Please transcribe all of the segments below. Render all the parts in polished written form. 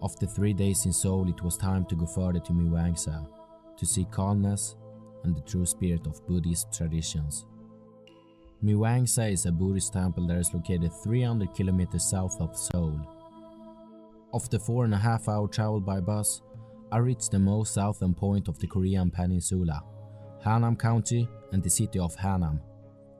After 3 days in Seoul, it was time to go further to Mihwangsa to seek calmness and the true spirit of Buddhist traditions. Mihwangsa is a Buddhist temple that is located 300 kilometers south of Seoul. After 4.5-hour travel by bus, I reached the most southern point of the Korean peninsula, Hanam County and the city of Hanam.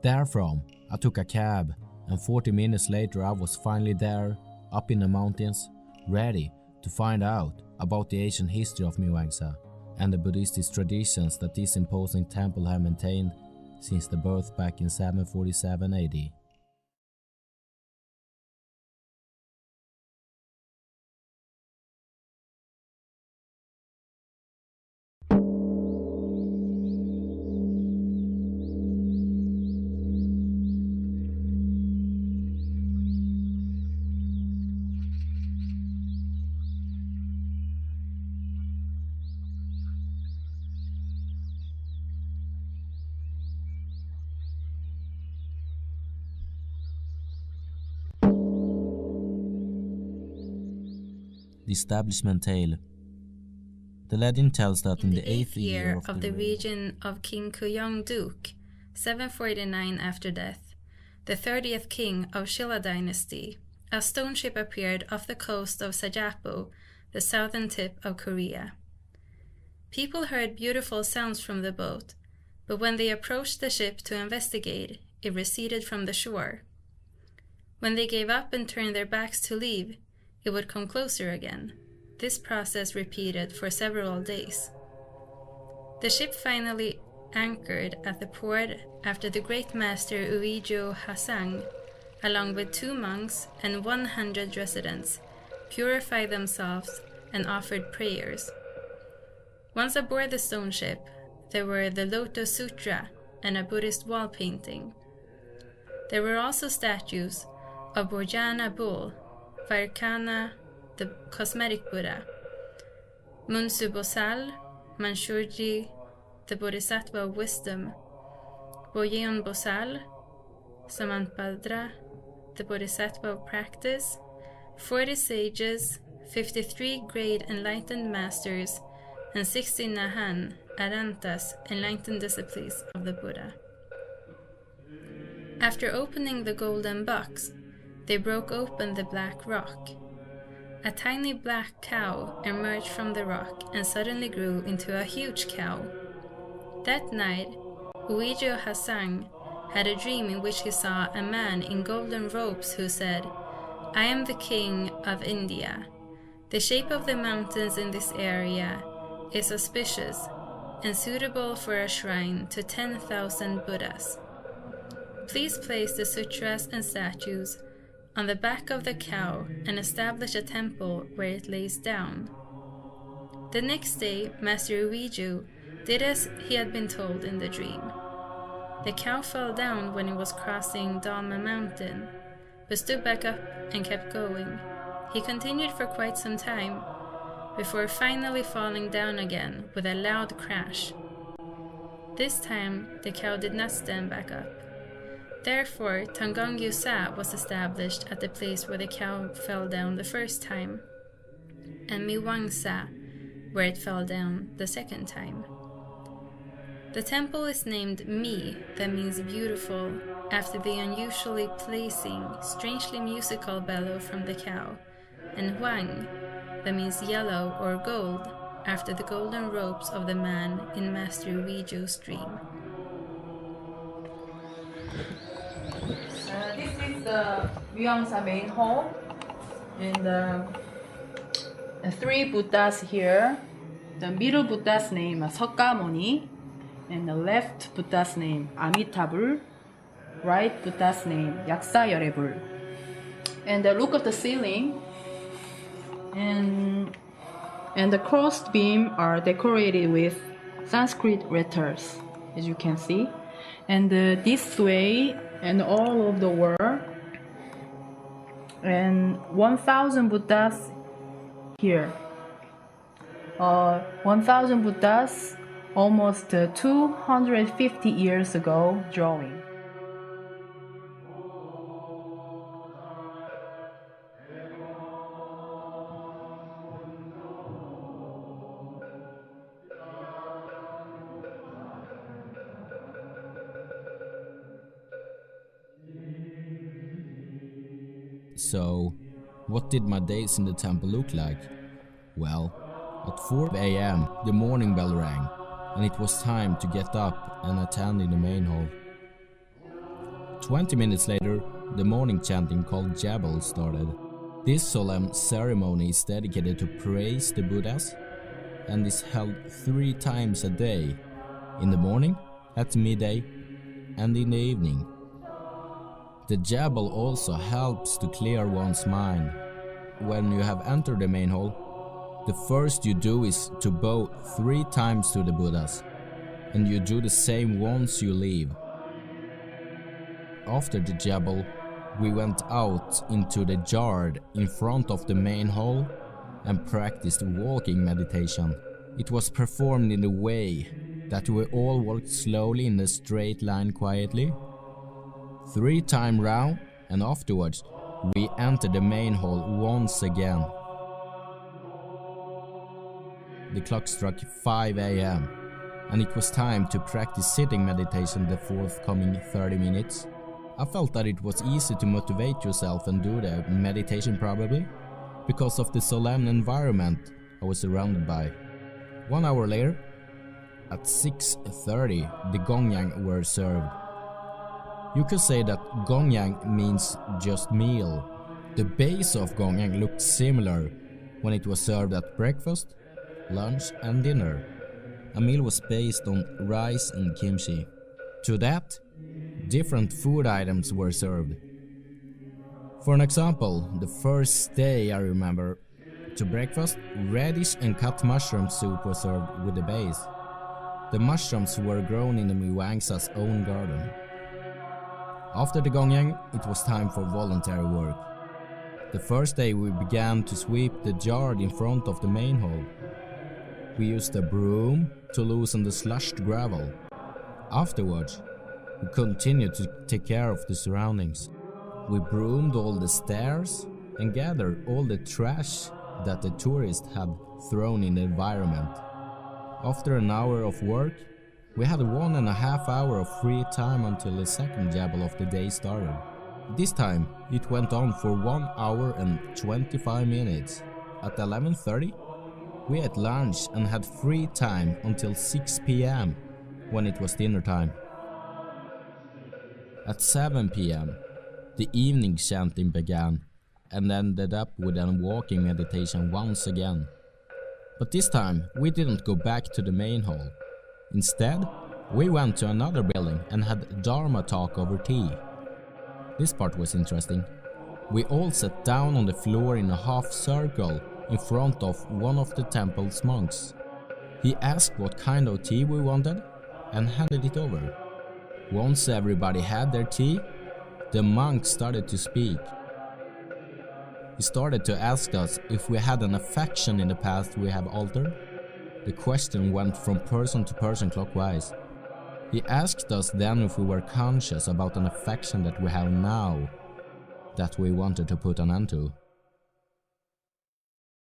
Therefrom, I took a cab, and 40 minutes later I was finally there, up in the mountains, ready to find out about the ancient history of Mihwangsa and the Buddhist traditions that this imposing temple have maintained since the birth back in 747 AD. The Establishment Tale. The legend tells that in the 8th year of the reign of King Kuyong Duke, 749 after death, the 30th king of Shilla dynasty, a stone ship appeared off the coast of Sajapo, the southern tip of Korea. People heard beautiful sounds from the boat, but when they approached the ship to investigate, it receded from the shore. When they gave up and turned their backs to leave, it would come closer again. This process repeated for several days. The ship finally anchored at the port after the great master Uijo Hasang, along with 2 monks and 100 residents, purified themselves and offered prayers. Once aboard the stone ship, there were the Lotus Sutra and a Buddhist wall painting. There were also statues of Borjana Bull, Varkana, the cosmetic Buddha, Munsubosal, Manshurji, the Bodhisattva of wisdom, Boyeon Bosal, Samantbhadra, the Bodhisattva of practice, 40 sages, 53 great enlightened masters, and 16 Nahan, Arantas, enlightened disciples of the Buddha. After opening the golden box, they broke open the black rock. A tiny black cow emerged from the rock and suddenly grew into a huge cow. That night, Uijo Hasang had a dream in which he saw a man in golden robes who said, "I am the king of India. The shape of the mountains in this area is auspicious and suitable for a shrine to 10,000 Buddhas. Please place the sutras and statues on the back of the cow and establish a temple where it lays down." The next day, Master Uijo did as he had been told in the dream. The cow fell down when it was crossing Dama Mountain, but stood back up and kept going. He continued for quite some time, before finally falling down again with a loud crash. This time, the cow did not stand back up. Therefore, Tangongyusa was established at the place where the cow fell down the first time, and Mihwangsa, where it fell down the second time. The temple is named Mi, that means beautiful, after the unusually pleasing, strangely musical bellow from the cow, and Huang, that means yellow or gold, after the golden robes of the man in Master Uijo's dream. This is the Mihwangsa main hall, and the 3 Buddhas here. The middle Buddha's name is Sakkamuni, and the left Buddha's name Amitabha, right Buddha's name Yaksayerebul. And look at the ceiling, and the crossed beam are decorated with Sanskrit letters, as you can see. And this way and all over the world, and 1,000 Buddhas here. 1,000 Buddhas almost 250 years ago drawing. So, what did my days in the temple look like? Well, at 4 a.m. the morning bell rang, and it was time to get up and attend in the main hall. 20 minutes later, the morning chanting called Jabal started. This solemn ceremony is dedicated to praise the Buddhas and is held 3 times a day, in the morning, at midday, and in the evening. The Jabal also helps to clear one's mind. When you have entered the main hall, the first you do is to bow 3 times to the Buddhas, and you do the same once you leave. After the Jabal, we went out into the yard in front of the main hall and practiced walking meditation. It was performed in a way that we all walked slowly in a straight line quietly. 3 times round, and afterwards we entered the main hall once again. The clock struck 5 a.m. and it was time to practice sitting meditation the forthcoming 30 minutes. I felt that it was easy to motivate yourself and do the meditation probably, because of the solemn environment I was surrounded by. 1 hour later, at 6:30, the gongyang were served. You could say that gongyang means just meal. The base of gongyang looked similar when it was served at breakfast, lunch and dinner. A meal was based on rice and kimchi. To that, different food items were served. For an example, the first day I remember, to breakfast, radish and cut mushroom soup was served with the base. The mushrooms were grown in the Mihwangsa's own garden. After the gongyang, it was time for voluntary work. The first day we began to sweep the yard in front of the main hall. We used a broom to loosen the slushed gravel. Afterwards, we continued to take care of the surroundings. We broomed all the stairs and gathered all the trash that the tourists had thrown in the environment. After an hour of work, we had 1.5 hours of free time until the second Jabal of the day started. This time, it went on for 1 hour and 25 minutes. At 11:30, we ate lunch and had free time until 6 p.m. when it was dinner time. At 7 p.m., the evening chanting began and ended up with a walking meditation once again. But this time, we didn't go back to the main hall. Instead, we went to another building and had Dharma talk over tea. This part was interesting. We all sat down on the floor in a half circle in front of one of the temple's monks. He asked what kind of tea we wanted and handed it over. Once everybody had their tea, the monk started to speak. He started to ask us if we had an affection in the past we have altered. The question went from person to person clockwise. He asked us then if we were conscious about an affection that we have now, that we wanted to put an end to.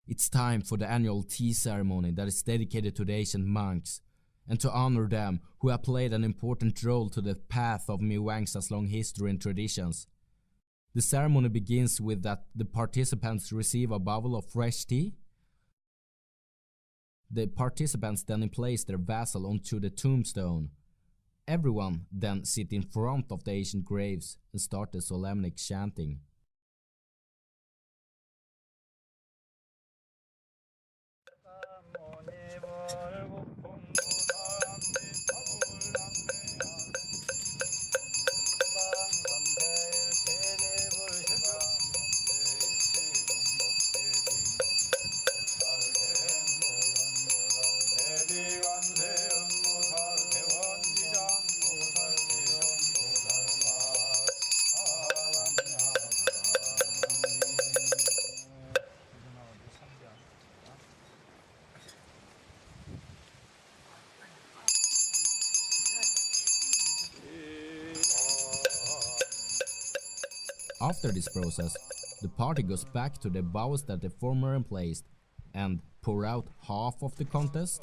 It's time for the annual tea ceremony that is dedicated to the ancient monks, and to honor them who have played an important role to the path of Mihwangsa's long history and traditions. The ceremony begins with that the participants receive a bowl of fresh tea. The participants then place their vessel onto the tombstone. Everyone then sit in front of the ancient graves and start the solemnic chanting. After this process, the party goes back to the bowls that the former emplaced and pour out half of the contents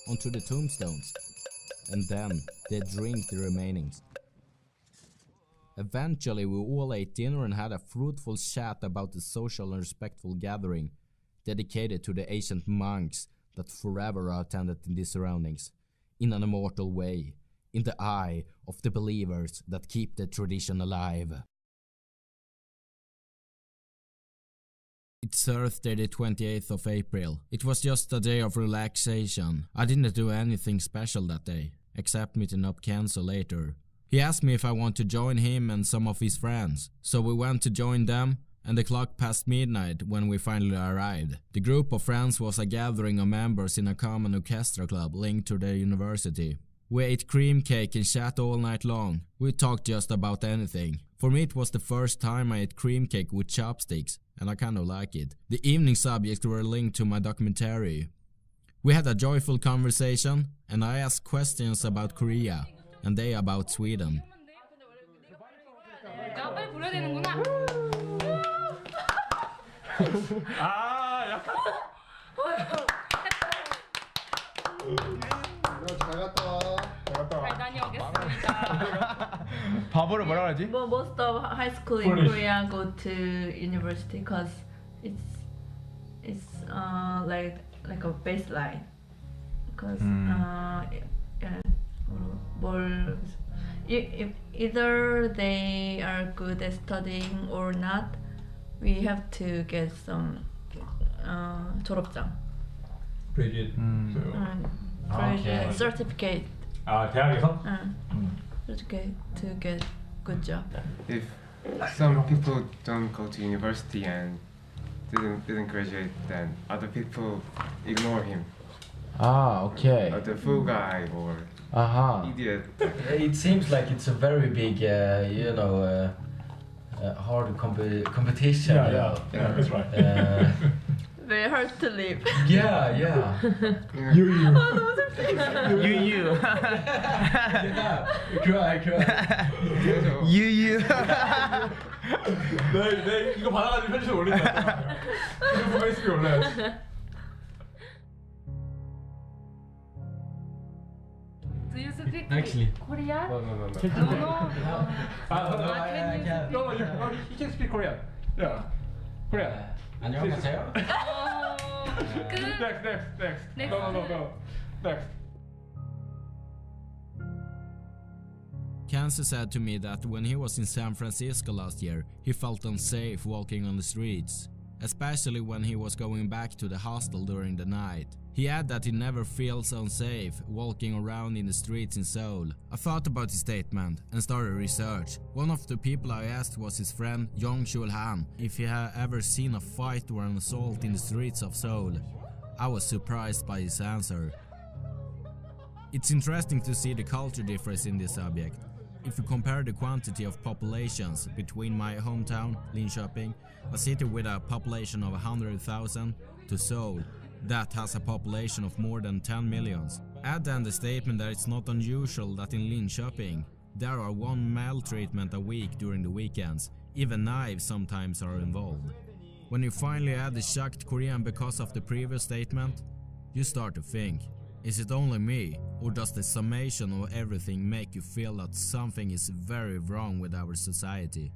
onto the tombstones, and then they drink the remainings. Eventually we all ate dinner and had a fruitful chat about the social and respectful gathering dedicated to the ancient monks that forever are attended in these surroundings, in an immortal way, in the eye of the believers that keep the tradition alive. It's Thursday the 28th of April. It was just a day of relaxation. I didn't do anything special that day, except meeting up Kenzo later. He asked me if I want to join him and some of his friends, so we went to join them, and the clock passed midnight when we finally arrived. The group of friends was a gathering of members in a common orchestra club linked to the university. We ate cream cake and chat all night long. We talked just about anything. For me it was the first time I ate cream cake with chopsticks, and I kind of like it. The evening subjects were linked to my documentary. We had a joyful conversation, and I asked questions about Korea, and they about Sweden. 바보를 뭐라 그러지? Well, most of high school in Korea go to university because it's like a baseline. Because if either they are good at studying or not, we have to get some 졸업장. Graduate. Graduate certificate. 아 대학에서? Certificate to get good job. If some people don't go to university and didn't graduate, then other people ignore him. Ah, okay. The fool guy or idiot. It seems like it's a very big, hard competition. Yeah, that's right. Very hard to live. Yeah. You. You. Cry. You. 네 이거 받아가지고 편집에 올린다. 이거 페이스북에 올려야지. Do you speak Actually. Korean? No. No. No, you can speak Korean. Yeah. Korean. 안녕하세요. Good. Next. No. Next. Kenzo said to me that when he was in San Francisco last year, he felt unsafe walking on the streets, especially when he was going back to the hostel during the night. He added that he never feels unsafe walking around in the streets in Seoul. I thought about his statement and started research. One of the people I asked was his friend Jong-Chul Han, if he had ever seen a fight or an assault in the streets of Seoul. I was surprised by his answer. It's interesting to see the culture difference in this subject. If you compare the quantity of populations between my hometown, Linköping, a city with a population of 100,000, to Seoul, that has a population of more than 10 millions. Add then the statement that it's not unusual that in Linköping there are one maltreatment a week during the weekends. Even knives sometimes are involved. When you finally add the shocked Korean because of the previous statement, you start to think, is it only me, or does the summation of everything make you feel that something is very wrong with our society?